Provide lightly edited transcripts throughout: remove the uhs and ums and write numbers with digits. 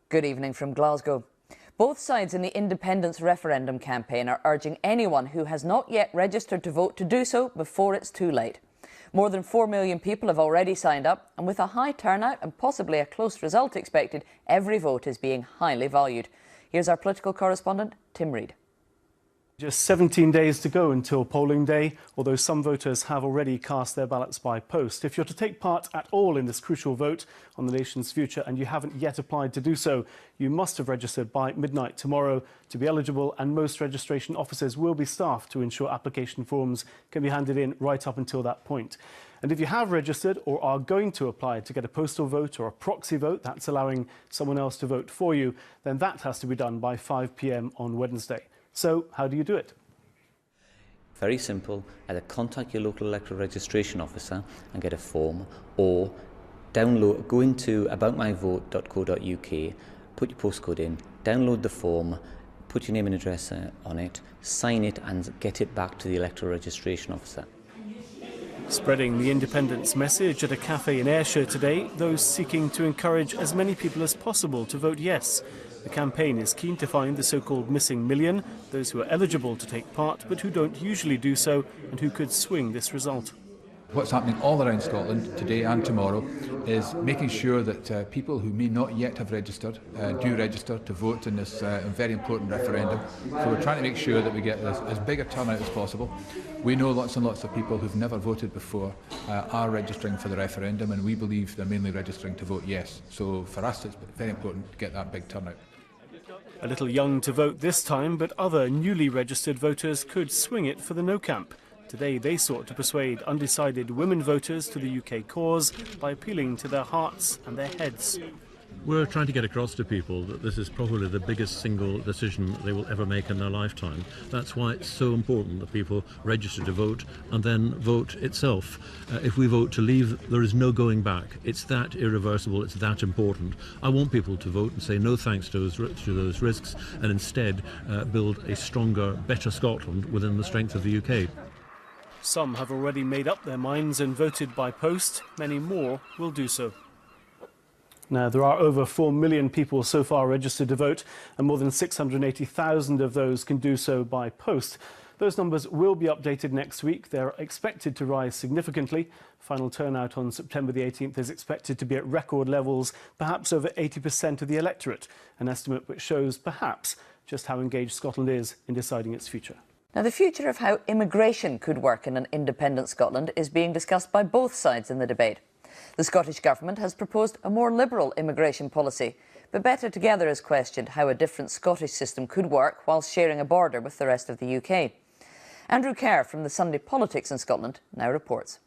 Good evening from Glasgow. Both sides in the independence referendum campaign are urging anyone who has not yet registered to vote to do so before it's too late. More than 4 million people have already signed up, and with a high turnout and possibly a close result expected, every vote is being highly valued. Here's our political correspondent, Tim Reid. Just 17 days to go until polling day, although some voters have already cast their ballots by post. If you're to take part at all in this crucial vote on the nation's future and you haven't yet applied to do so, you must have registered by midnight tomorrow to be eligible, and most registration offices will be staffed to ensure application forms can be handed in right up until that point. And if you have registered or are going to apply to get a postal vote or a proxy vote, that's allowing someone else to vote for you, then that has to be done by 5 p.m. on Wednesday. So how do you do it? Very simple. Either contact your local electoral registration officer and get a form, or go into aboutmyvote.co.uk, put your postcode in, download the form, put your name and address on it, sign it and get it back to the electoral registration officer. Spreading the independence message at a cafe in Ayrshire today, those seeking to encourage as many people as possible to vote yes. The campaign is keen to find the so-called missing million, those who are eligible to take part but who don't usually do so and who could swing this result. What's happening all around Scotland today and tomorrow is making sure that people who may not yet have registered do register to vote in this very important referendum. So we're trying to make sure that we get as big a turnout as possible. We know lots and lots of people who've never voted before are registering for the referendum, and we believe they're mainly registering to vote yes. So for us it's very important to get that big turnout. A little young to vote this time, but other newly registered voters could swing it for the no camp. Today they sought to persuade undecided women voters to the UK cause by appealing to their hearts and their heads. We're trying to get across to people that this is probably the biggest single decision they will ever make in their lifetime. That's why it's so important that people register to vote and then vote itself. If we vote to leave, there is no going back. It's that irreversible, it's that important. I want people to vote and say no thanks to those risks, and instead build a stronger, better Scotland within the strength of the UK. Some have already made up their minds and voted by post. Many more will do so. Now, there are over 4 million people so far registered to vote, and more than 680,000 of those can do so by post. Those numbers will be updated next week. They're expected to rise significantly. Final turnout on September the 18th is expected to be at record levels, perhaps over 80% of the electorate, an estimate which shows perhaps just how engaged Scotland is in deciding its future. Now, the future of how immigration could work in an independent Scotland is being discussed by both sides in the debate. The Scottish Government has proposed a more liberal immigration policy, but Better Together has questioned how a different Scottish system could work whilst sharing a border with the rest of the UK. Andrew Kerr from the Sunday Politics in Scotland now reports.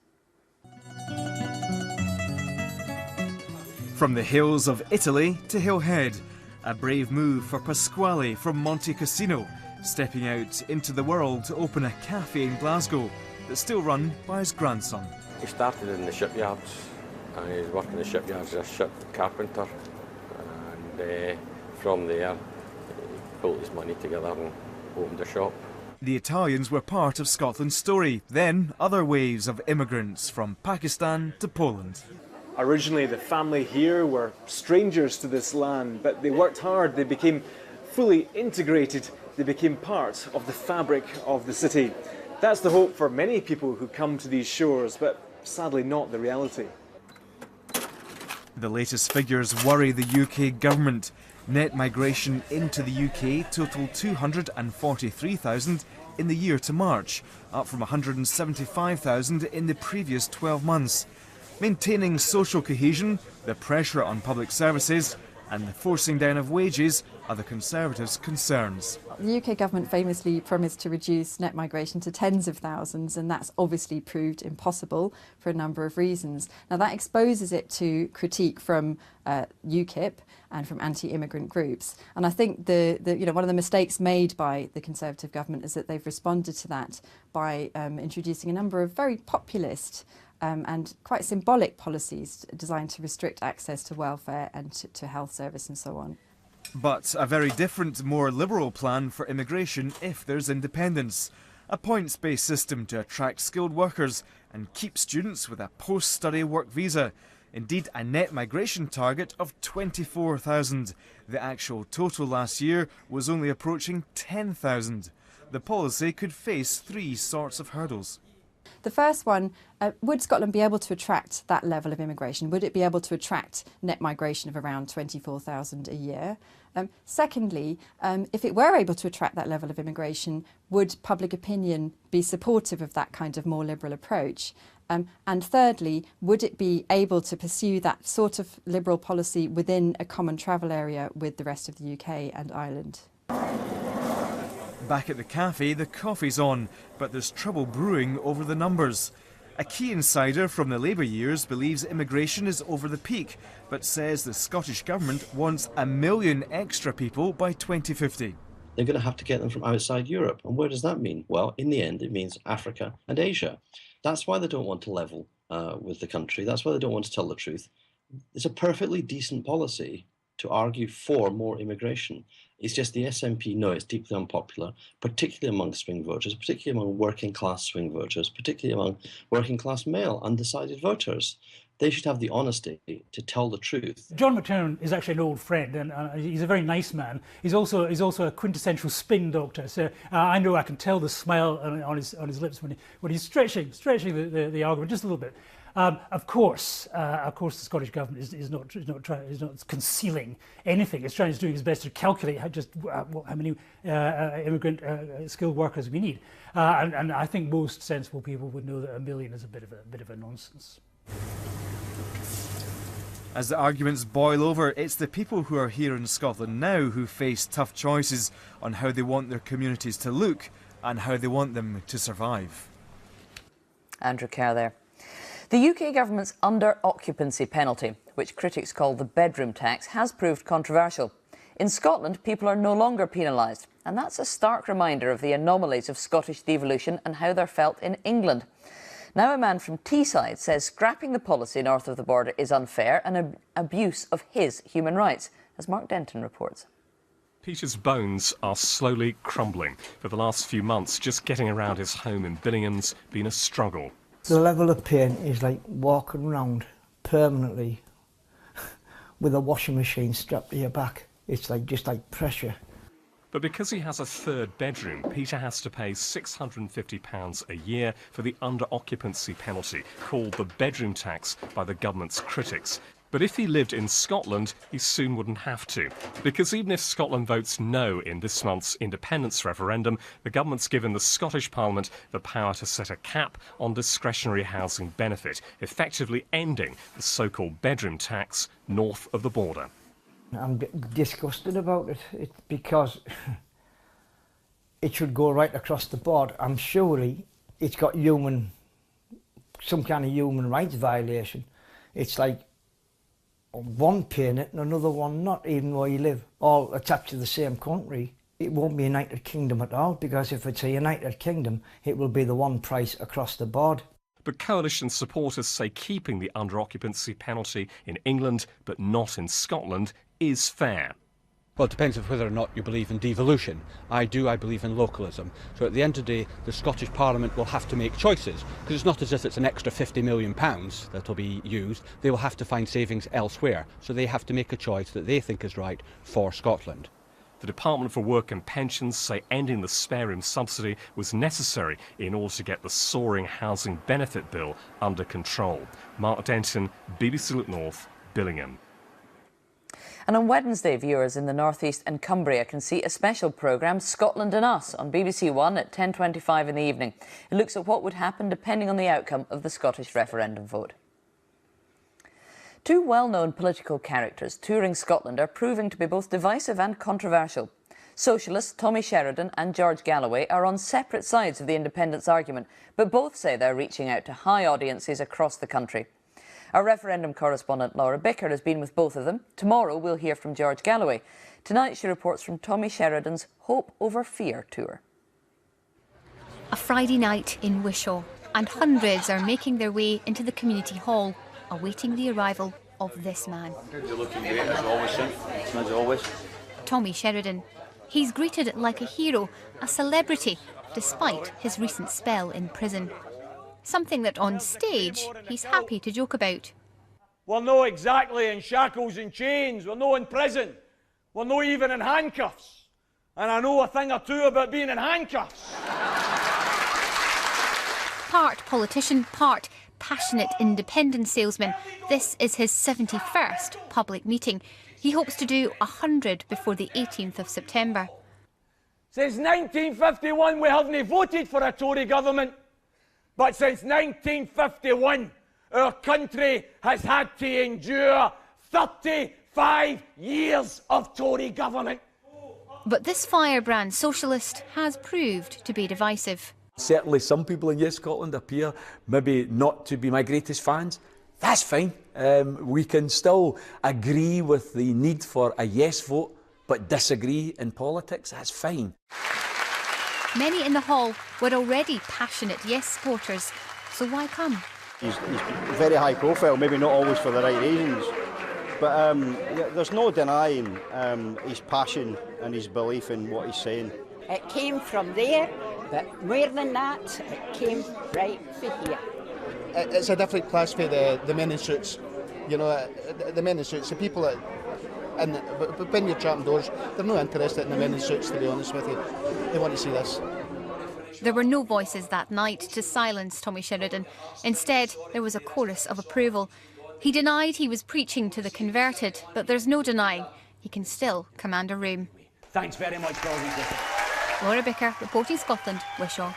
From the hills of Italy to Hillhead, a brave move for Pasquale from Monte Cassino, stepping out into the world to open a cafe in Glasgow that's still run by his grandson. He started in the shipyards, and he was working in the shipyards as a ship carpenter, and from there he pulled his money together and opened a shop. The Italians were part of Scotland's story, then other waves of immigrants from Pakistan to Poland. Originally the family here were strangers to this land, but they worked hard, they became fully integrated, they became part of the fabric of the city. That's the hope for many people who come to these shores, but sadly not the reality. The latest figures worry the UK government. Net migration into the UK totaled 243,000 in the year to March, up from 175,000 in the previous 12 months. Maintaining social cohesion, the pressure on public services and the forcing down of wages are the Conservatives' concerns. The UK government famously promised to reduce net migration to tens of thousands, and that's obviously proved impossible for a number of reasons. Now, that exposes it to critique from UKIP and from anti-immigrant groups. And I think one of the mistakes made by the Conservative government is that they've responded to that by introducing a number of very populist and quite symbolic policies designed to restrict access to welfare and to health service and so on. But a very different, more liberal plan for immigration if there's independence. A points-based system to attract skilled workers and keep students with a post-study work visa. Indeed, a net migration target of 24,000. The actual total last year was only approaching 10,000. The policy could face three sorts of hurdles. The first one, would Scotland be able to attract that level of immigration? Would it be able to attract net migration of around 24,000 a year? Secondly, if it were able to attract that level of immigration, would public opinion be supportive of that kind of more liberal approach? And thirdly, would it be able to pursue that sort of liberal policy within a common travel area with the rest of the UK and Ireland? Back at the cafe, the coffee's on, but there's trouble brewing over the numbers. A key insider from the Labour years believes immigration is over the peak, but says the Scottish Government wants 1 million extra people by 2050. They're going to have to get them from outside Europe. And where does that mean? Well, in the end, it means Africa and Asia. That's why they don't want to level with the country. That's why they don't want to tell the truth. It's a perfectly decent policy to argue for more immigration. It's just the SNP know it's deeply unpopular, particularly among swing voters, particularly among working class swing voters, particularly among working class male undecided voters. They should have the honesty to tell the truth. John McTernan is actually an old friend, and he's a very nice man. He's also a quintessential spin doctor. So I know I can tell the smile on his lips when he's stretching the argument just a little bit. Of course, the Scottish Government is not concealing anything. It's doing its best to calculate how many immigrant skilled workers we need, and I think most sensible people would know that 1 million is a bit of a nonsense. As the arguments boil over, it's the people who are here in Scotland now who face tough choices on how they want their communities to look and how they want them to survive. Andrew Kerr there. The UK government's under-occupancy penalty, which critics call the bedroom tax, has proved controversial. In Scotland, people are no longer penalised, and that's a stark reminder of the anomalies of Scottish devolution and how they're felt in England. Now a man from Teesside says scrapping the policy north of the border is unfair and an abuse of his human rights, as Mark Denton reports. Peter's bones are slowly crumbling. For the last few months, just getting around his home in Billingham's been a struggle. The level of pain is like walking around permanently with a washing machine strapped to your back. It's just like pressure. But because he has a third bedroom, Peter has to pay £650 a year for the under-occupancy penalty, called the bedroom tax by the government's critics. But if he lived in Scotland, he soon wouldn't have to. Because even if Scotland votes no in this month's independence referendum, the government's given the Scottish Parliament the power to set a cap on discretionary housing benefit, effectively ending the so-called bedroom tax north of the border. I'm disgusted about it. Because it should go right across the board. I'm surely it's got some kind of human rights violation. It's like one paying it and another one not, even where you live, all attached to the same country. It won't be a United Kingdom at all, because if it's a United Kingdom, it will be the one price across the board. But coalition supporters say keeping the under-occupancy penalty in England, but not in Scotland, is fair. Well, it depends on whether or not you believe in devolution. I do. I believe in localism. So at the end of the day, the Scottish Parliament will have to make choices, because it's not as if it's an extra £50 million that will be used. They will have to find savings elsewhere. So they have to make a choice that they think is right for Scotland. The Department for Work and Pensions say ending the spare room subsidy was necessary in order to get the soaring housing benefit bill under control. Mark Denton, BBC Look North, Billingham. And on Wednesday, viewers in the North East and Cumbria can see a special programme, Scotland and Us, on BBC One at 10:25 in the evening. It looks at what would happen depending on the outcome of the Scottish referendum vote. Two well-known political characters touring Scotland are proving to be both divisive and controversial. Socialists Tommy Sheridan and George Galloway are on separate sides of the independence argument, but both say they're reaching out to high audiences across the country. Our referendum correspondent Laura Bicker has been with both of them. Tomorrow we'll hear from George Galloway. Tonight she reports from Tommy Sheridan's Hope Over Fear tour. A Friday night in Wishaw, and hundreds are making their way into the community hall, awaiting the arrival of this man. You're looking great as always, son. As always. Tommy Sheridan. He's greeted like a hero, a celebrity, despite his recent spell in prison. Something that on stage he's happy to joke about. We're not exactly in shackles and chains, we're not in prison, we're not even in handcuffs. And I know a thing or two about being in handcuffs. Part politician, part passionate independent salesman, this is his 71st public meeting. He hopes to do 100 before the 18th of September. Since 1951 we haven't voted for a Tory government, but since 1951 our country has had to endure 35 years of Tory government. But this firebrand socialist has proved to be divisive. Certainly some people in Yes Scotland appear maybe not to be my greatest fans. That's fine. We can still agree with the need for a yes vote, but disagree in politics. That's fine. Many in the hall were already passionate Yes supporters, so why come? He's very high profile, maybe not always for the right reasons, but there's no denying his passion and his belief in what he's saying. It came from there, but more than that, it came right from here. It's a different class for the men in suits. You know, the men in suits, the people that, and when you're trapping doors, they're not interested in the men in suits, to be honest with you. They want to see this. There were no voices that night to silence Tommy Sheridan. Instead, there was a chorus of approval. He denied he was preaching to the converted, but there's no denying he can still command a room. Thanks very much, Gordon. Laura Bicker, reporting Scotland, Wishaw.